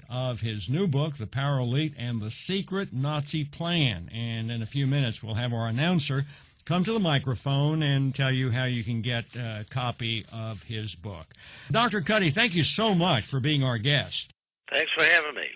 of his new book, The Power Elite and the Secret Nazi Plan. And in a few minutes, we'll have our announcer come to the microphone and tell you how you can get a copy of his book. Dr. Cuddy, thank you so much for being our guest. Thanks for having me.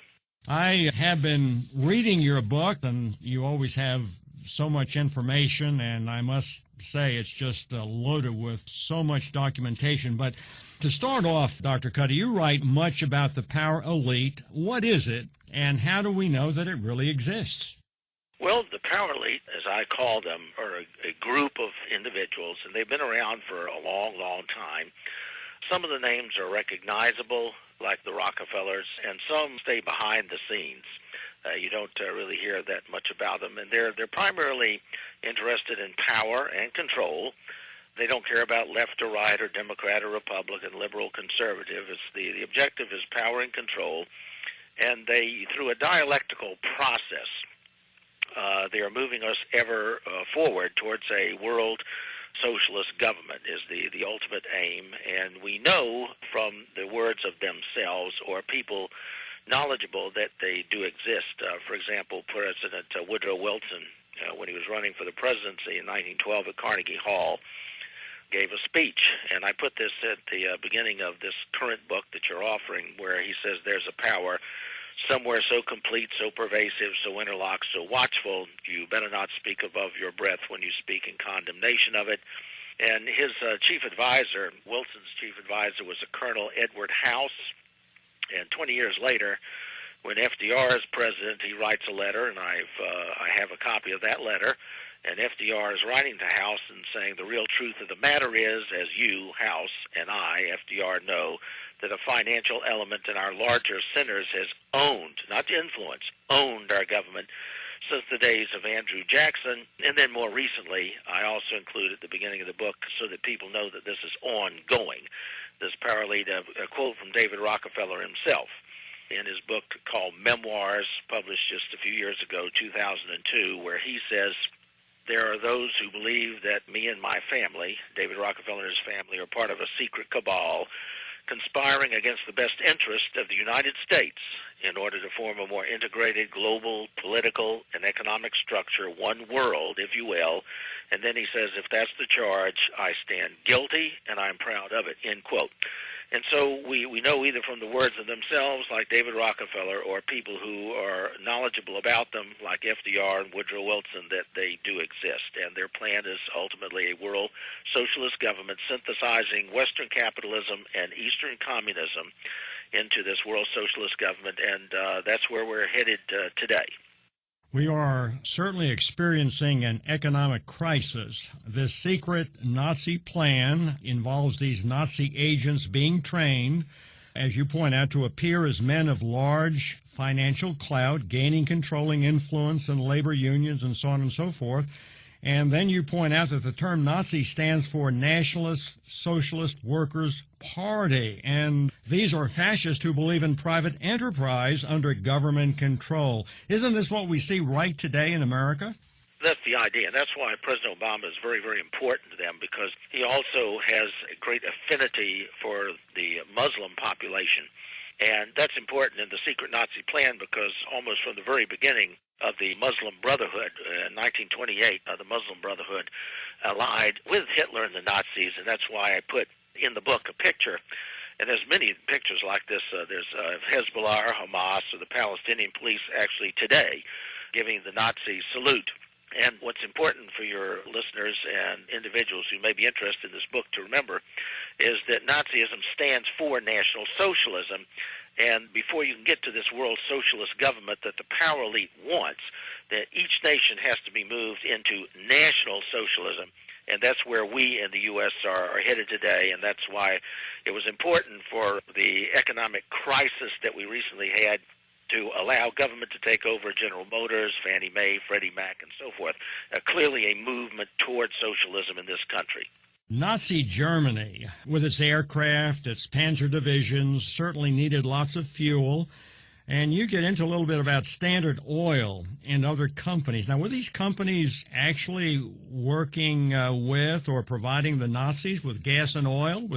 I have been reading your book, and you always have so much information, and I must say it's just loaded with so much documentation. But to start off, Dr. Cuddy, you write much about the Power Elite. What is it, and how do we know that it really exists? Well, the Power Elite, as I call them, are a group of individuals, and they've been around for a long, long time. Some of the names are recognizable, like the Rockefellers, and some stay behind the scenes. You don't really hear that much about them, and they're primarily interested in power and control. They don't care about left or right or Democrat or Republican, liberal, conservative. It's the objective is power and control, and they, through a dialectical process, they are moving us ever forward towards a world socialist government is the ultimate aim. And we know from the words of themselves or people knowledgeable that they do exist. For example, President Woodrow Wilson, when he was running for the presidency in 1912 at Carnegie Hall, gave a speech. And I put this at the beginning of this current book that you're offering, where he says there's a power somewhere so complete, so pervasive, so interlocked, so watchful, you better not speak above your breath when you speak in condemnation of it. And his chief advisor, Wilson's chief advisor, was a Colonel Edward House. And 20 years later, when FDR is president, he writes a letter, and I have a copy of that letter. And FDR is writing to House and saying the real truth of the matter is, as you, House, and I, FDR, know, that a financial element in our larger centers has owned, not influenced, owned our government since the days of Andrew Jackson. And then more recently, I also include at the beginning of the book so that people know that this is ongoing. This Power Elite, a quote from David Rockefeller himself in his book called Memoirs, published just a few years ago, 2002, where he says, there are those who believe that me and my family, David Rockefeller and his family, are part of a secret cabal conspiring against the best interest of the United States in order to form a more integrated global political and economic structure, one world, if you will. And then he says, if that's the charge, I stand guilty and I'm proud of it, end quote. And so we know either from the words of themselves, like David Rockefeller, or people who are knowledgeable about them, like FDR and Woodrow Wilson, that they do exist. And their plan is ultimately a world socialist government synthesizing Western capitalism and Eastern communism into this world socialist government, and that's where we're headed today. We are certainly experiencing an economic crisis. This secret Nazi plan involves these Nazi agents being trained, as you point out, to appear as men of large financial clout, gaining controlling influence in labor unions and so on and so forth. And then you point out that the term Nazi stands for Nationalist Socialist Workers' Party. And these are fascists who believe in private enterprise under government control. Isn't this what we see right today in America? That's the idea, and that's why President Obama is very, very important to them, because he also has a great affinity for the Muslim population. And that's important in the secret Nazi plan, because almost from the very beginning of the Muslim Brotherhood, in 1928, the Muslim Brotherhood allied with Hitler and the Nazis, and that's why I put in the book a picture, and there's many pictures like this. There's Hezbollah or Hamas or the Palestinian police actually today giving the Nazi salute. And what's important for your listeners and individuals who may be interested in this book to remember is that Nazism stands for National Socialism. And before you can get to this world socialist government that the Power Elite wants, that each nation has to be moved into national socialism. And that's where we in the U.S. are headed today, and that's why it was important for the economic crisis that we recently had to allow government to take over General Motors, Fannie Mae, Freddie Mac, and so forth. Clearly a movement towards socialism in this country. Nazi Germany, with its aircraft, its panzer divisions, certainly needed lots of fuel. And you get into a little bit about Standard Oil and other companies. Now, were these companies actually working with or providing the Nazis with gas and oil?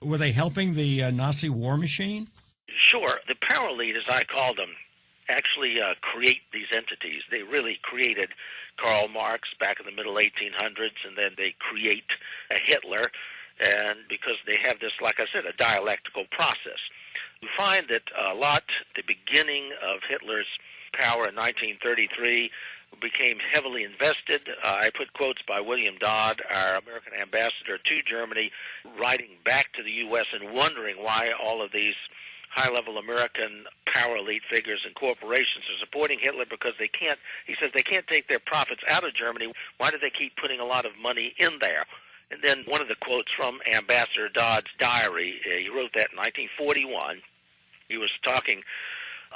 Were they helping the Nazi war machine? Sure. The power elite, as I call them, actually create these entities. They really created Karl Marx back in the middle 1800s, and then they create a Hitler, and because they have this, like I said, a dialectical process. You find that the beginning of Hitler's power in 1933 became heavily invested. I put quotes by William Dodd, our American ambassador to Germany, writing back to the U.S. and wondering why all of these high-level American power elite figures and corporations are supporting Hitler, because he says they can't take their profits out of Germany. Why do they keep putting a lot of money in there? And then one of the quotes from Ambassador Dodd's diary, he wrote that in 1941. He was talking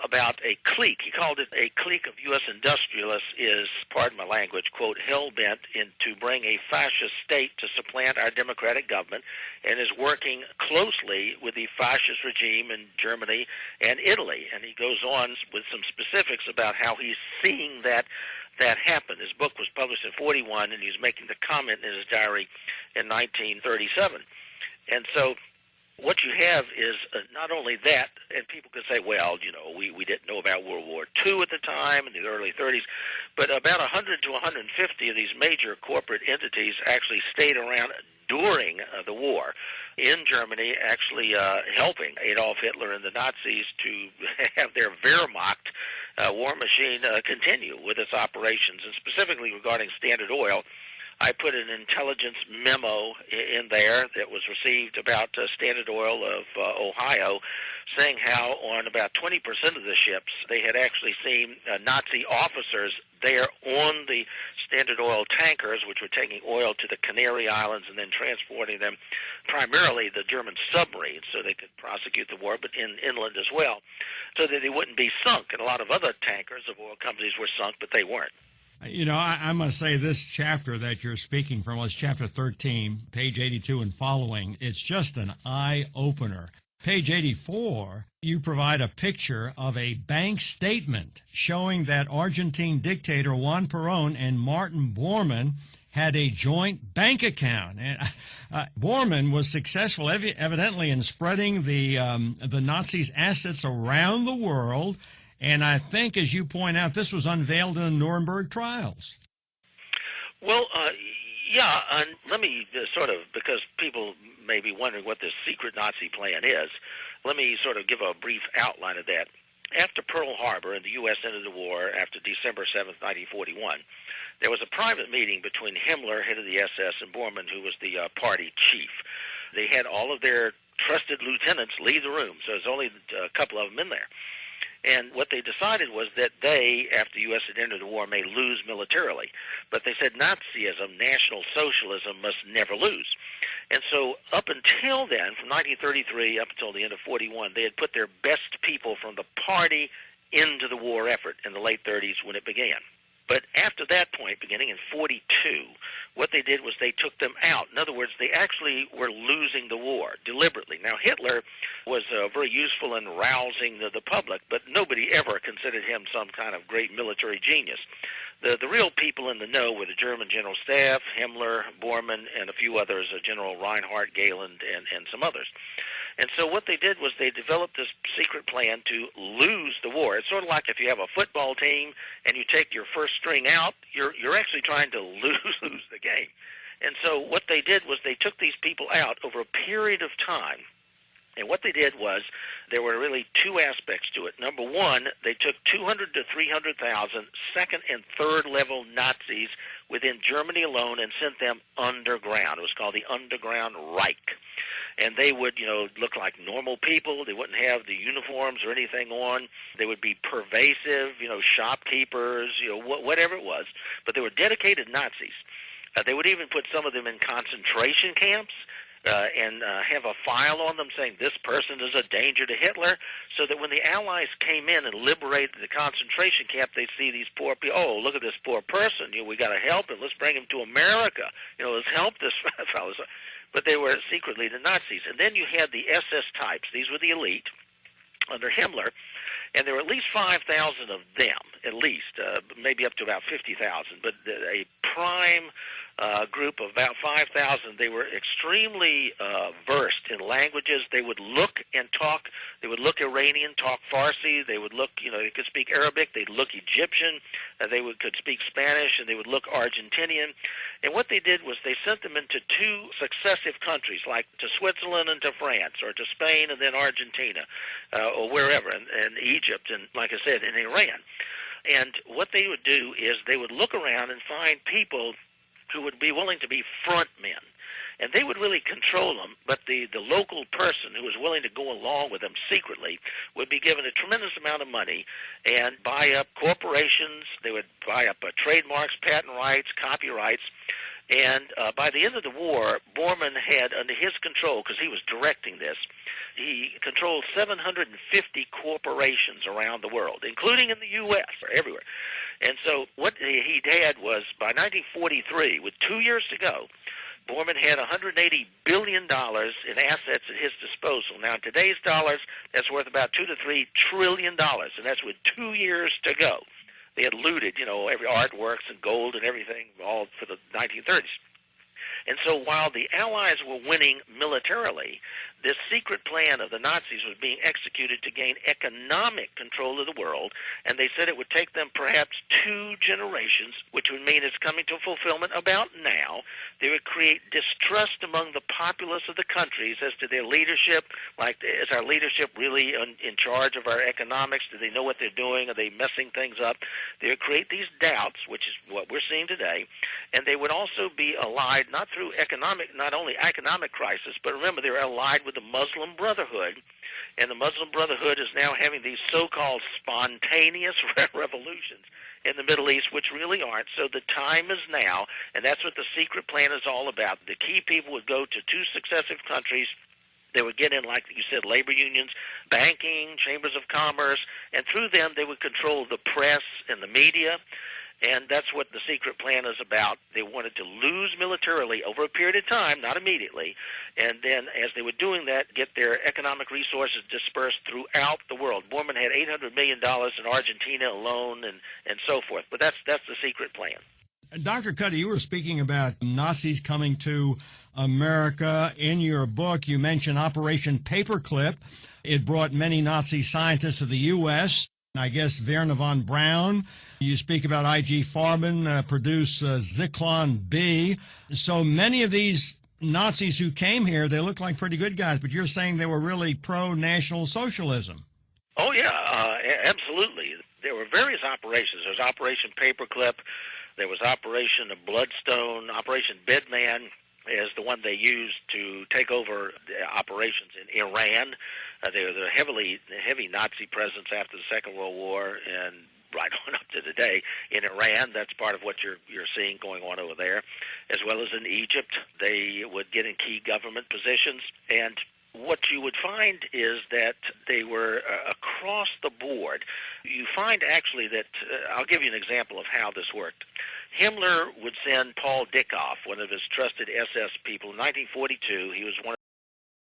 about a clique. He called it a clique of U.S. industrialists is, pardon my language, quote, hell-bent to bring a fascist state to supplant our democratic government, and is working closely with the fascist regime in Germany and Italy. And he goes on with some specifics about how he's seeing that happen. His book was published in 41, and he's making the comment in his diary in 1937. And so what you have is not only that, and people can say, well, we didn't know about World War II at the time in the early 30s, but about 100 to 150 of these major corporate entities actually stayed around during the war in Germany, actually helping Adolf Hitler and the Nazis to have their Wehrmacht war machine continue with its operations, and specifically regarding Standard Oil. I put an intelligence memo in there that was received about Standard Oil of Ohio, saying how on about 20% of the ships they had actually seen Nazi officers there on the Standard Oil tankers, which were taking oil to the Canary Islands and then transporting them, primarily the German submarines, so they could prosecute the war, but inland as well, so that they wouldn't be sunk. And a lot of other tankers of oil companies were sunk, but they weren't. I must say this chapter that you're speaking from was chapter 13, page 82 and following. It's just an eye-opener. Page 84, you provide a picture of a bank statement showing that Argentine dictator Juan Perón and Martin Bormann had a joint bank account. And Bormann was successful, evidently, in spreading the Nazis' assets around the world. And I think, as you point out, this was unveiled in the Nuremberg trials. Well, yeah, and let me because people may be wondering what this secret Nazi plan is, let me sort of give a brief outline of that. After Pearl Harbor and the U.S. ended the war after December 7th, 1941, there was a private meeting between Himmler, head of the SS, and Bormann, who was the party chief. They had all of their trusted lieutenants leave the room, so there's only a couple of them in there. And what they decided was that they, after the U.S. had entered the war, may lose militarily. But they said Nazism, National Socialism, must never lose. And so up until then, from 1933 up until the end of 41, they had put their best people from the party into the war effort in the late 30s when it began. But after that point, beginning in 42, what they did was they took them out. In other words, they actually were losing the war deliberately. Now, Hitler was very useful in rousing the public, but nobody ever considered him some kind of great military genius. The real people in the know were the German General Staff, Himmler, Bormann, and a few others, General Reinhardt, Gehlen, and some others. And so what they did was they developed this secret plan to lose the war. It's sort of like if you have a football team and you take your first string out, you're actually trying to lose the game. And so what they did was they took these people out over a period of time. And what they did was there were really two aspects to it. Number one, they took 200 to 300,000 second and third level Nazis within Germany alone and sent them underground. It was called the Underground Reich. And they would, look like normal people. They wouldn't have the uniforms or anything on. They would be pervasive, shopkeepers, whatever it was. But they were dedicated Nazis. They would even put some of them in concentration camps and have a file on them saying this person is a danger to Hitler, so that when the Allies came in and liberated the concentration camp, they'd see these poor people. Oh, look at this poor person. We got to help him. Let's bring him to America. Let's help this fellow. But they were secretly the Nazis. And then you had the SS types. These were the elite under Himmler, and there were at least 5,000 of them, at least, maybe up to about 50,000. But a prime group of about 5,000. They were extremely versed in languages. They would look and talk. They would look Iranian, talk Farsi. They would look, they could speak Arabic. They'd look Egyptian. Could speak Spanish, and they would look Argentinian. And what they did was they sent them into two successive countries, like to Switzerland and to France, or to Spain and then Argentina, or wherever, and Egypt, and like I said, in Iran. And what they would do is they would look around and find people who would be willing to be front men. And they would really control them, but the local person who was willing to go along with them secretly would be given a tremendous amount of money and buy up corporations. They would buy up trademarks, patent rights, copyrights. And by the end of the war, Bormann had under his control, because he was directing this, he controlled 750 corporations around the world, including in the U.S., or everywhere. And so what he had was, by 1943, with 2 years to go, Bormann had $180 billion in assets at his disposal. Now, in today's dollars, that's worth about $2 to $3 trillion, and that's with 2 years to go. They had looted, every artworks and gold and everything, all for the 1930s. And so while the Allies were winning militarily, this secret plan of the Nazis was being executed to gain economic control of the world, and they said it would take them perhaps 2 generations, which would mean it's coming to fulfillment about now. They would create distrust among the populace of the countries as to their leadership, like, is our leadership really in charge of our economics? Do they know what they're doing? Are they messing things up? They would create these doubts, which is what we're seeing today, and they would also be allied not only economic crisis, but remember, they were allied with the Muslim Brotherhood, and the Muslim Brotherhood is now having these so-called spontaneous revolutions in the Middle East, which really aren't. So the time is now, and that's what the secret plan is all about. The key people would go to 2 successive countries. They would get in, like you said, labor unions, banking, chambers of commerce, and through them they would control the press and the media. And that's what the secret plan is about. They wanted to lose militarily over a period of time, not immediately, and then as they were doing that, get their economic resources dispersed throughout the world. Bormann had $800 million in Argentina alone and so forth. But that's the secret plan. Dr. Cuddy, you were speaking about Nazis coming to America. In your book, you mentioned Operation Paperclip. It brought many Nazi scientists to the U.S., I guess Wernher von Braun. You speak about I.G. Farben, produced Zyklon B. So many of these Nazis who came here, they look like pretty good guys, but you're saying they were really pro-National Socialism. Oh, yeah, absolutely. There were various operations. There was Operation Paperclip. There was Operation Bloodstone. Operation Bedman is the one they used to take over the operations in Iran. There was a heavy Nazi presence after the Second World War, and right on up to today in Iran. That's part of what you're seeing going on over there, as well as in Egypt. They would get in key government positions, and what you would find is that they were across the board. You find actually that, I'll give you an example of how this worked. Himmler would send Paul Dickhoff, one of his trusted SS people, in 1942. He was one